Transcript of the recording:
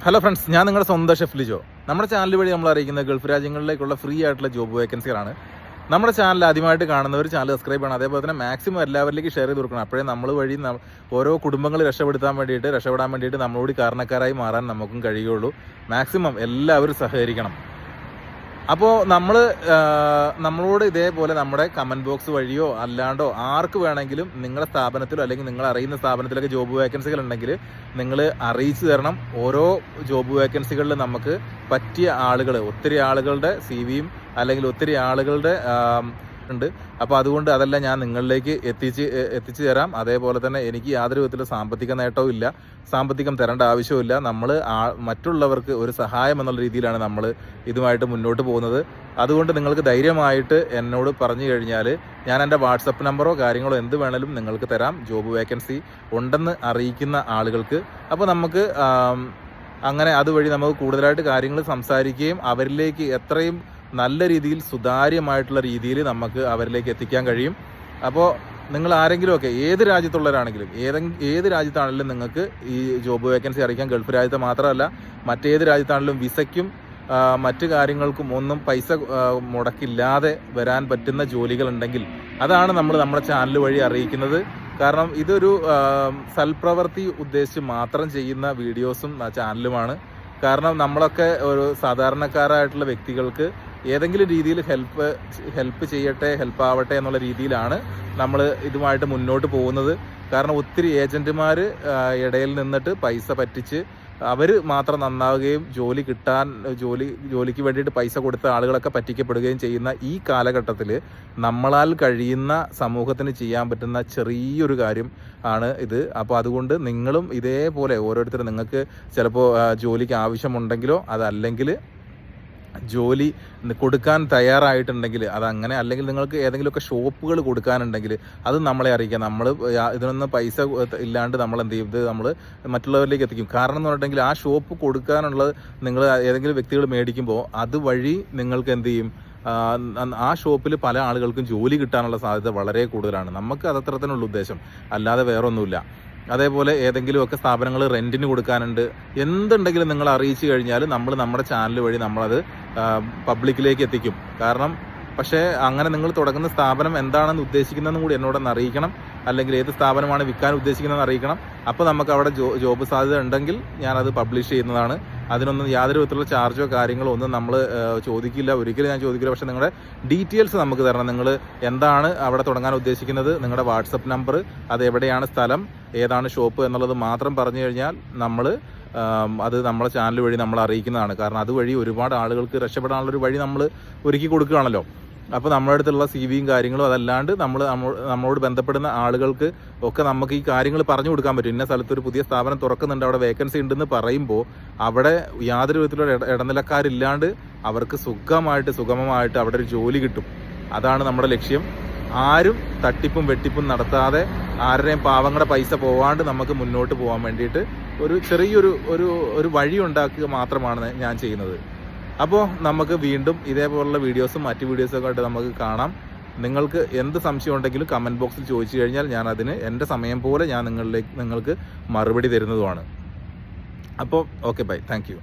Hello friends, ഞാൻ നിങ്ങളുടെ സ്വന്തം ഷെഫ് ലിജോ. നമ്മുടെ ചാനൽ വഴി നമ്മൾ അറിയിക്കുന്ന ഗൾഫ് രാജ്യങ്ങളിലേക്കുള്ള ഫ്രീ ആയിട്ടുള്ള ജോബ് വേക്കൻസികളാണ്. നമ്മുടെ ചാനൽ ആദ്യമായിട്ട് കാണുന്നവർ ചാനൽ സബ്സ്ക്രൈബ് ചെയ്യണം. അതേപോലെ തന്നെ മാക്സിമം എല്ലാവരിലേക്ക് ഷെയർ ചെയ്ത് കൊടുക്കണം. അപ്പോഴേ നമ്മൾ വഴി ഓരോ കുടുംബങ്ങൾ രക്ഷപ്പെടാൻ വേണ്ടിയിട്ട് നമ്മളോട് കാരണക്കാരായി മാറാൻ നമുക്കും കഴിയുള്ളൂ. മാക്സിമം എല്ലാവരും സഹകരിക്കണം. അപ്പോൾ നമ്മളോട് ഇതേപോലെ നമ്മുടെ കമൻറ്റ് ബോക്സ് വഴിയോ അല്ലാണ്ടോ ആർക്ക് വേണമെങ്കിലും നിങ്ങളുടെ സ്ഥാപനത്തിലോ അല്ലെങ്കിൽ നിങ്ങൾ അറിയുന്ന സ്ഥാപനത്തിലൊക്കെ ജോബ് വേക്കൻസികൾ ഉണ്ടെങ്കിൽ നിങ്ങൾ അറിയിച്ചു തരണം. ഓരോ ജോബ് വേക്കൻസികളിൽ നമുക്ക് പറ്റിയ ആളുകൾ, ഒത്തിരി ആളുകളുടെ CV-യും അല്ലെങ്കിൽ ഒത്തിരി ആളുകളുടെ ഉണ്ട്. അപ്പോൾ അതുകൊണ്ട് അതെല്ലാം ഞാൻ നിങ്ങളിലേക്ക് എത്തിച്ചു തരാം. അതേപോലെ തന്നെ എനിക്ക് യാതൊരു വിധത്തിലും സാമ്പത്തിക നേട്ടവും ഇല്ല, സാമ്പത്തികം തരേണ്ട ആവശ്യമില്ല. നമ്മൾ മറ്റുള്ളവർക്ക് ഒരു സഹായം എന്നുള്ള രീതിയിലാണ് നമ്മൾ ഇതുമായിട്ട് മുന്നോട്ട് പോകുന്നത്. അതുകൊണ്ട് നിങ്ങൾക്ക് ധൈര്യമായിട്ട് എന്നോട് പറഞ്ഞു കഴിഞ്ഞാൽ ഞാൻ എൻ്റെ വാട്സപ്പ് നമ്പറോ കാര്യങ്ങളോ എന്ത് വേണമെങ്കിലും നിങ്ങൾക്ക് തരാം, ജോബ് വേക്കൻസി ഉണ്ടെന്ന് അറിയിക്കുന്ന ആളുകൾക്ക്. അപ്പോൾ നമുക്ക് അങ്ങനെ അതുവഴി നമുക്ക് കൂടുതലായിട്ട് കാര്യങ്ങൾ സംസാരിക്കുകയും അവരിലേക്ക് എത്രയും നല്ല രീതിയിൽ സുതാര്യമായിട്ടുള്ള രീതിയിൽ നമുക്ക് അവരിലേക്ക് എത്തിക്കാൻ കഴിയും. അപ്പോൾ നിങ്ങൾ ആരെങ്കിലുമൊക്കെ ഏത് രാജ്യത്തുള്ളവരാണെങ്കിലും ഏത് രാജ്യത്താണെങ്കിലും നിങ്ങൾക്ക് ഈ ജോബ് വേക്കൻസി അറിയിക്കാൻ. ഗൾഫ് രാജ്യത്ത് മാത്രമല്ല, മറ്റേത് രാജ്യത്താണെങ്കിലും വിസയ്ക്കും മറ്റു കാര്യങ്ങൾക്കും ഒന്നും പൈസ മുടക്കില്ലാതെ വരാൻ പറ്റുന്ന ജോലികളുണ്ടെങ്കിൽ അതാണ് നമ്മുടെ ചാനൽ വഴി അറിയിക്കുന്നത്. കാരണം ഇതൊരു സൽപ്രവൃത്തി ഉദ്ദേശിച്ച് മാത്രം ചെയ്യുന്ന വീഡിയോസും ചാനലുമാണ്. കാരണം നമ്മളൊക്കെ ഒരു സാധാരണക്കാരായിട്ടുള്ള വ്യക്തികൾക്ക് ഏതെങ്കിലും രീതിയിൽ ഹെൽപ്പ് ചെയ്യട്ടെ, ഹെൽപ്പ് ആവട്ടെ എന്നുള്ള രീതിയിലാണ് നമ്മൾ ഇതുമായിട്ട് മുന്നോട്ട് പോകുന്നത്. കാരണം ഒത്തിരി ഏജന്റുമാർ ഇടയിൽ നിന്നിട്ട് പൈസ പറ്റിച്ച് അവർ മാത്രം നന്നാവുകയും ജോലിക്ക് വേണ്ടിയിട്ട് പൈസ കൊടുത്ത ആളുകളൊക്കെ പറ്റിക്കപ്പെടുകയും ചെയ്യുന്ന ഈ കാലഘട്ടത്തിൽ നമ്മളാൽ കഴിയുന്ന സമൂഹത്തിന് ചെയ്യാൻ പറ്റുന്ന ചെറിയൊരു കാര്യം ആണ് ഇത്. അപ്പോൾ അതുകൊണ്ട് നിങ്ങളും ഇതേപോലെ ഓരോരുത്തരും നിങ്ങൾക്ക് ചിലപ്പോൾ ജോലിക്ക് ആവശ്യമുണ്ടെങ്കിലോ അതല്ലെങ്കിൽ ജോലി കൊടുക്കാൻ തയ്യാറായിട്ടുണ്ടെങ്കിൽ അതങ്ങനെ, അല്ലെങ്കിൽ നിങ്ങൾക്ക് ഏതെങ്കിലുമൊക്കെ ഷോപ്പുകൾ കൊടുക്കാനുണ്ടെങ്കിൽ അത് നമ്മളെ അറിയിക്കാം. നമ്മൾ ഇതിനൊന്നും പൈസ ഇല്ലാണ്ട് നമ്മൾ എന്ത് ചെയ്യും, ഇത് നമ്മൾ മറ്റുള്ളവരിലേക്ക് എത്തിക്കും. കാരണം എന്ന് പറഞ്ഞിട്ടുണ്ടെങ്കിൽ ആ ഷോപ്പ് കൊടുക്കാനുള്ളത് നിങ്ങൾ ഏതെങ്കിലും വ്യക്തികൾ മേടിക്കുമ്പോൾ അതുവഴി നിങ്ങൾക്ക് എന്ത് ചെയ്യും, ആ ഷോപ്പിൽ പല ആളുകൾക്കും ജോലി കിട്ടാനുള്ള സാധ്യത വളരെ കൂടുതലാണ്. നമുക്ക് അതത്രത്തിനുള്ള ഉദ്ദേശം, അല്ലാതെ വേറൊന്നുമില്ല. അതേപോലെ ഏതെങ്കിലുമൊക്കെ സ്ഥാപനങ്ങൾ റെൻറ്റിന് കൊടുക്കാനുണ്ട്, എന്തുണ്ടെങ്കിലും നിങ്ങൾ അറിയിച്ചു കഴിഞ്ഞാൽ നമ്മുടെ ചാനൽ വഴി നമ്മളത് പബ്ലിക്കിലേക്ക് എത്തിക്കും. പക്ഷേ അങ്ങനെ നിങ്ങൾ തുടങ്ങുന്ന സ്ഥാപനം എന്താണെന്ന് ഉദ്ദേശിക്കുന്നതെന്നും കൂടി എന്നോടൊന്ന് അറിയിക്കണം, അല്ലെങ്കിൽ ഏത് സ്ഥാപനമാണ് വിൽക്കാൻ ഉദ്ദേശിക്കുന്നതെന്ന് അറിയിക്കണം. അപ്പോൾ നമുക്ക് അവിടെ ജോബ് സാധ്യത ഉണ്ടെങ്കിൽ ഞാനത് പബ്ലിഷ് ചെയ്യുന്നതാണ്. അതിനൊന്നും യാതൊരു വിധത്തിലുള്ള ചാർജോ കാര്യങ്ങളോ ഒന്നും നമ്മൾ ചോദിക്കില്ല, ഒരിക്കലും ഞാൻ ചോദിക്കില്ല. പക്ഷേ നിങ്ങളുടെ ഡീറ്റെയിൽസ് നമുക്ക് തരണം. നിങ്ങൾ എന്താണ് അവിടെ തുടങ്ങാൻ ഉദ്ദേശിക്കുന്നത്, നിങ്ങളുടെ വാട്സപ്പ് നമ്പർ, അത് എവിടെയാണ് സ്ഥലം, ഏതാണ് ഷോപ്പ് എന്നുള്ളത് മാത്രം പറഞ്ഞു കഴിഞ്ഞാൽ അത് നമ്മളെ ചാനൽ വഴി നമ്മൾ അറിയിക്കുന്നതാണ്. കാരണം അതുവഴി ഒരുപാട് ആളുകൾക്ക് രക്ഷപ്പെടാനുള്ളൊരു വഴി നമ്മൾ ഒരുക്കി കൊടുക്കുകയാണല്ലോ. അപ്പോൾ നമ്മുടെ അടുത്തുള്ള CV-യും കാര്യങ്ങളും അതല്ലാണ്ട് നമ്മളോട് ബന്ധപ്പെടുന്ന ആളുകൾക്ക് ഒക്കെ നമുക്ക് ഈ കാര്യങ്ങൾ പറഞ്ഞു കൊടുക്കാൻ പറ്റും. ഇന്ന സ്ഥലത്തൊരു പുതിയ സ്ഥാപനം തുറക്കുന്നുണ്ട്, അവിടെ വേക്കൻസി ഉണ്ടെന്ന് പറയുമ്പോൾ അവിടെ യാതൊരു വിധത്തിലുള്ള ഇടനിലക്കാരില്ലാണ്ട് അവർക്ക് സുഗമമായിട്ട് അവിടെ ഒരു ജോലി കിട്ടും. അതാണ് നമ്മുടെ ലക്ഷ്യം. ആരും തട്ടിപ്പും വെട്ടിപ്പും നടത്താതെ ആരുടെയും പാവങ്ങളുടെ പൈസ പോവാണ്ട് നമുക്ക് മുന്നോട്ട് പോകാൻ വേണ്ടിയിട്ട് ഒരു ചെറിയൊരു വഴി ഉണ്ടാക്കുക മാത്രമാണ് ഞാൻ ചെയ്യുന്നത്. അപ്പോൾ നമുക്ക് വീണ്ടും ഇതേപോലുള്ള വീഡിയോസും മറ്റ് വീഡിയോസൊക്കെ ആയിട്ട് നമുക്ക് കാണാം. നിങ്ങൾക്ക് എന്ത് സംശയം ഉണ്ടെങ്കിലും കമൻറ്റ് ബോക്സിൽ ചോദിച്ചു കഴിഞ്ഞാൽ ഞാൻ അതിന് എൻ്റെ സമയം പോലെ ഞാൻ നിങ്ങൾക്ക് മറുപടി തരുന്നതുമാണ്. അപ്പോൾ ഓക്കെ, ബൈ, താങ്ക് യു.